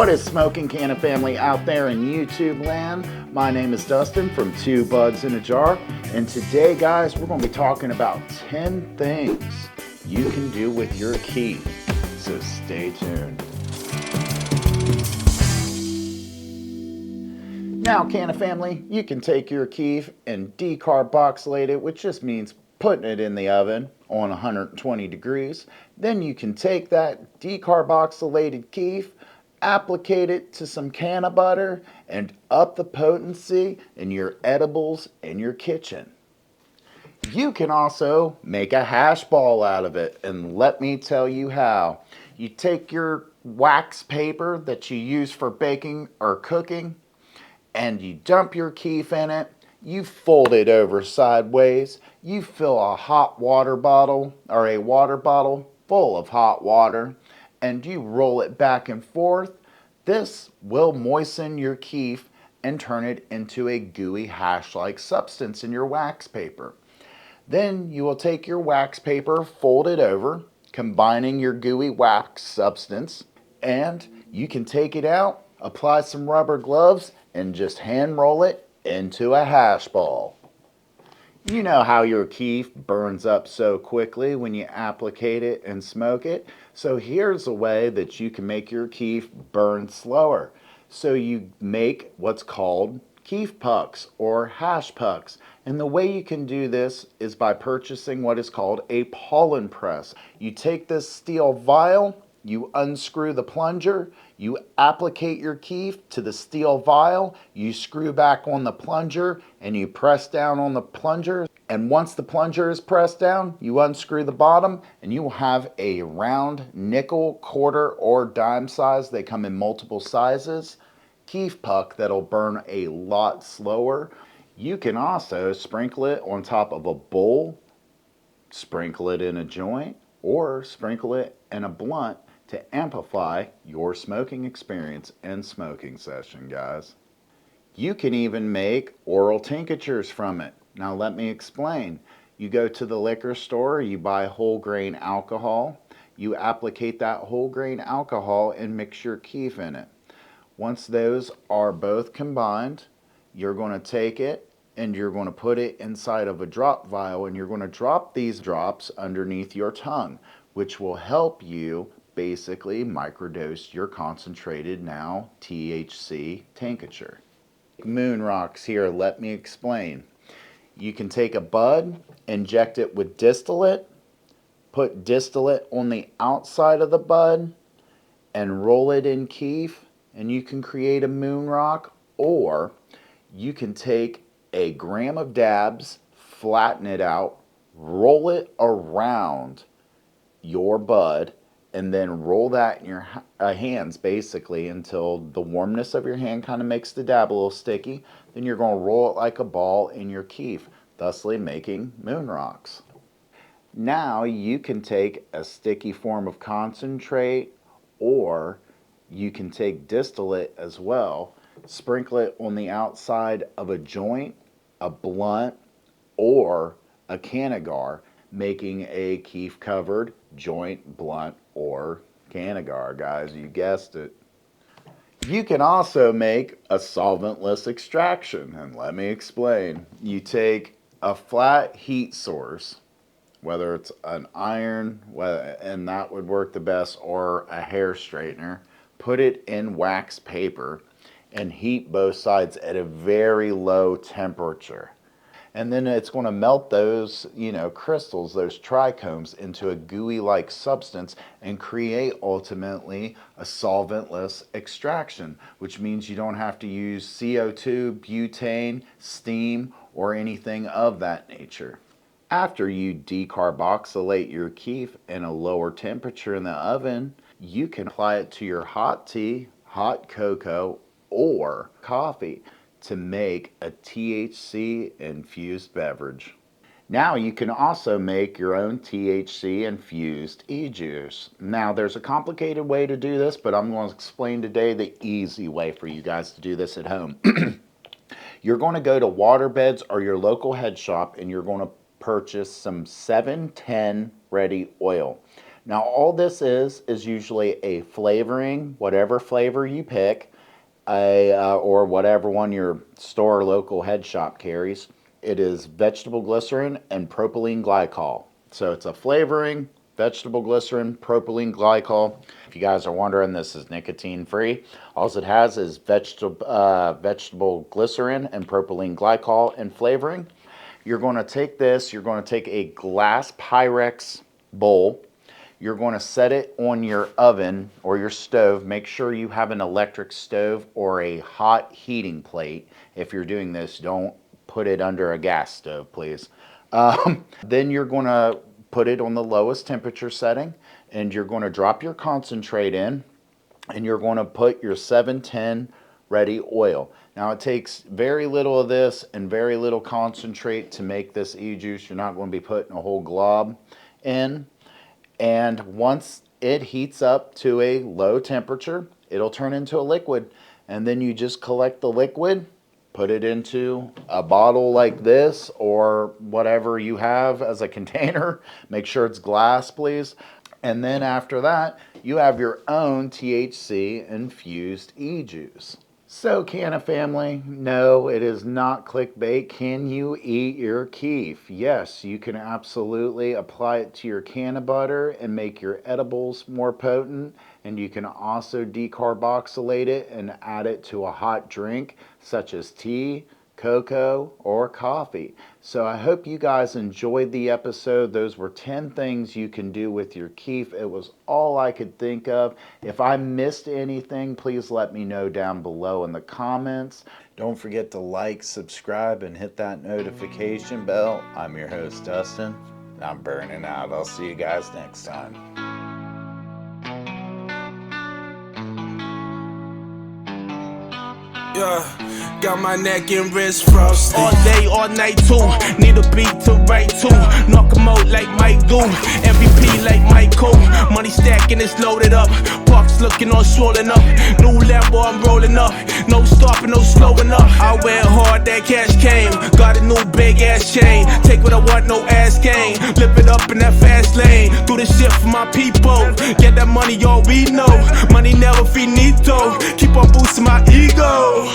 What is smoking canna family out there in YouTube land? My name is Dustin from TwoBudsinajar, and today guys we're going to be talking about 10 things you can do with your kief. So stay tuned. Now canna family, you can take your kief and decarboxylate it, which just means putting it in the oven on 120 degrees. Then you can take that decarboxylated kief, applicate it to some canna butter, and up the potency in your edibles in your kitchen. You can also make a hash ball out of it, and let me tell you how. You take your wax paper that you use for baking or cooking, and you dump your kief in it. You fold it over sideways. You fill a hot water bottle or a water bottle full of hot water, and you roll it back and forth. This will moisten your kief and turn it into a gooey hash-like substance in your wax paper. Then you will take your wax paper, fold it over, combining your gooey wax substance, and you can take it out, apply some rubber gloves, and just hand roll it into a hash ball. You know how your kief burns up so quickly when you applicate it and smoke it. So here's a way that you can make your kief burn slower. So you make what's called kief pucks or hash pucks. And the way you can do this is by purchasing what is called a pollen press. You take this steel vial, you unscrew the plunger, you applicate your kief to the steel vial, you screw back on the plunger, and you press down on the plunger. And once the plunger is pressed down, you unscrew the bottom, and you will have a round nickel, quarter, or dime size. They come in multiple sizes. Kief puck that'll burn a lot slower. You can also sprinkle it on top of a bowl, sprinkle it in a joint, or sprinkle it in a blunt to amplify your smoking experience and smoking session, guys. You can even make oral tinctures from it. Now let me explain. You go to the liquor store, you buy whole grain alcohol, you applicate that whole grain alcohol and mix your kief in it. Once those are both combined, you're going to take it and you're going to put it inside of a drop vial, and you're going to drop these drops underneath your tongue, which will help you basically microdose your concentrated now THC tincture. Moon rocks here, let me explain. You can take a bud, inject it with distillate, put distillate on the outside of the bud, and roll it in kief, and you can create a moon rock. Or you can take a gram of dabs, flatten it out, roll it around your bud, and then roll that in your hands basically until the warmness of your hand kind of makes the dab a little sticky. Then you're going to roll it like a ball in your kief, thusly making moon rocks. Now you can take a sticky form of concentrate, or you can take distillate as well, sprinkle it on the outside of a joint, a blunt, or a cannagar, making a kief covered joint, blunt, or cannagar, guys. You guessed it. You can also make a solventless extraction, and let me explain. You take a flat heat source, whether it's an iron, and that would work the best, or a hair straightener, put it in wax paper and heat both sides at a very low temperature. And then it's going to melt those, crystals, those trichomes, into a gooey-like substance and create ultimately a solventless extraction, which means you don't have to use CO2, butane, steam, or anything of that nature. After you decarboxylate your kief in a lower temperature in the oven, you can apply it to your hot tea, hot cocoa, or coffee to make a THC infused beverage. Now you can also make your own THC infused e-juice. Now there's a complicated way to do this, but I'm going to explain today the easy way for you guys to do this at home. You're going to go to Waterbeds or your local head shop, and you're going to purchase some 710 ready oil. Now all this is usually a flavoring, whatever flavor you pick, or whatever one your store or local head shop carries. It is vegetable glycerin and propylene glycol. So it's a flavoring, vegetable glycerin, propylene glycol. If you guys are wondering, this is nicotine free. All it has is vegetable glycerin and propylene glycol and flavoring. You're going to take this, you're going to take a glass Pyrex bowl. You're going to set it on your oven or your stove. Make sure you have an electric stove or a hot heating plate. If you're doing this, don't put it under a gas stove, please. Then you're going to put it on the lowest temperature setting, and you're going to drop your concentrate in, and you're going to put your 710 ready oil. Now it takes very little of this and very little concentrate to make this e-juice. You're not going to be putting a whole glob in. And once it heats up to a low temperature, it'll turn into a liquid. And then you just collect the liquid, put it into a bottle like this or whatever you have as a container. Make sure it's glass, please. And then after that, you have your own THC infused e-juice. So, Canna family, no, it is not clickbait. Can you eat your kief? Yes, you can absolutely apply it to your canna butter and make your edibles more potent. And you can also decarboxylate it and add it to a hot drink such as tea, cocoa, or coffee. So I hope you guys enjoyed the episode. Those were 10 things you can do with your kief. It was all I could think of. If I missed anything, please let me know down below in the comments. Don't forget to like, subscribe, and hit that notification bell. I'm your host, Dustin, and I'm burning out. I'll see you guys next time. Yeah, got my neck and wrist frosty. All day, all night too. Need a beat to write to. Knock 'em out like Mike do. MVP like Michael. Money stacking, it's loaded up. Parks looking all swollen up. New Lambo, I'm rolling up. No stopping, no slowing up. I went hard, that cash came. Got a new big ass chain. Take what I want, no ass game. Live it up in that fast lane. Do this shit for my people. Get that money, all we know. Money never finito. Keep on boosting my ego.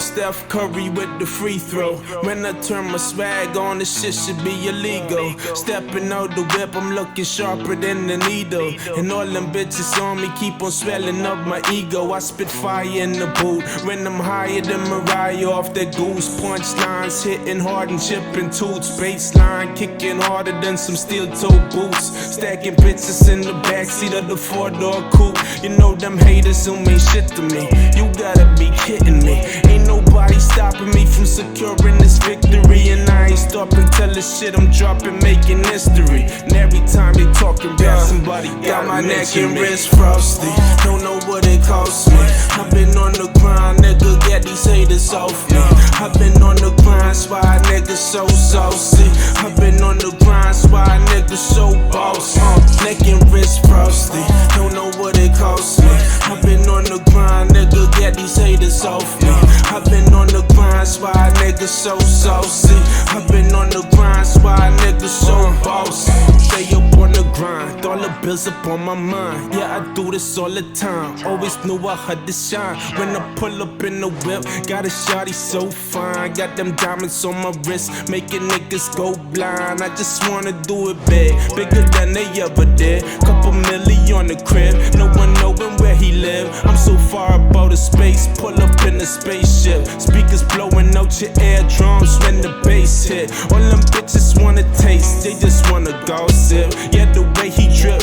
Steph Curry with the free throw. When I turn my swag on, this shit should be illegal. Stepping out the whip, I'm looking sharper than the needle. And all them bitches on me keep on swelling up my ego. I spit fire in the boot when I'm higher than Mariah off that goose. Punchlines hitting hard and chipping toots. Baseline kicking harder than some steel toe boots. Stacking bitches in the backseat of the 4-door coupe. You know them haters who mean shit to me. You gotta be kidding me. Ain't nobody stopping me from securing this victory. And I ain't stopping till the shit I'm dropping, making history. And every time they talking about somebody got my neck and wrist frosty. Don't know what it cost me. I've been on the grind, nigga, get these haters off me. I've been on the grind, why niggas so saucy. I've been on the grind, why niggas so bossy. Neck and wrist frosty. Don't know what it cost me. I've been on the grind, nigga, get these haters off me. I've been on the grind, why niggas so saucy. I've been on the grind, why niggas so bossy. Stay up on the grind, dollar bills up on my mind. Yeah, I do this all the time. Always knew I had to shine. When I pull up in the whip, got a shawty so fine. Got them diamonds on my wrist, making niggas go blind. I just wanna do it big, bigger than they ever did. Couple million on the crib, no one knowing where he live. I'm so far above the space, pull up in the spaceship. Speakers blowing out your eardrums when the bass hit. All them bitches wanna taste, they just wanna gossip. Yeah, the way he drip,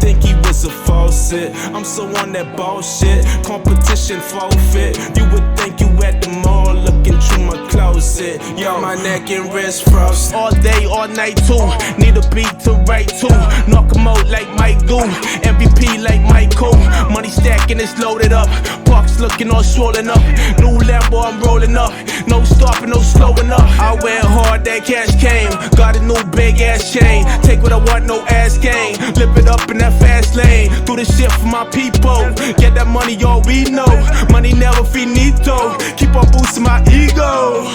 think he was a faucet. I'm so on that bullshit, competition forfeit. You would think you at the mall looking through my closet. Yo, my neck and wrist frost. All day, all night too. Need a beat to write to. Knock 'em out like Mike do. MVP like Michael. Money stacking, it's loaded up. Parks looking all swollen up. New Lambo, I'm rolling up. No stopping, no slowing up. I went hard, that cash came. Got a new big ass chain. Take what I want, no ass game. Live it up in that fast lane. Do this shit for my people. Get that money, all we know. Money never finito. Keep on boosting my ego.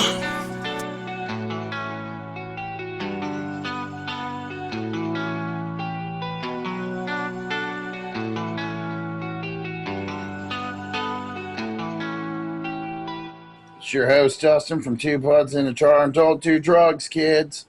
It's your host, Justin, from Two Buds in a Jar, and don't do drugs, kids.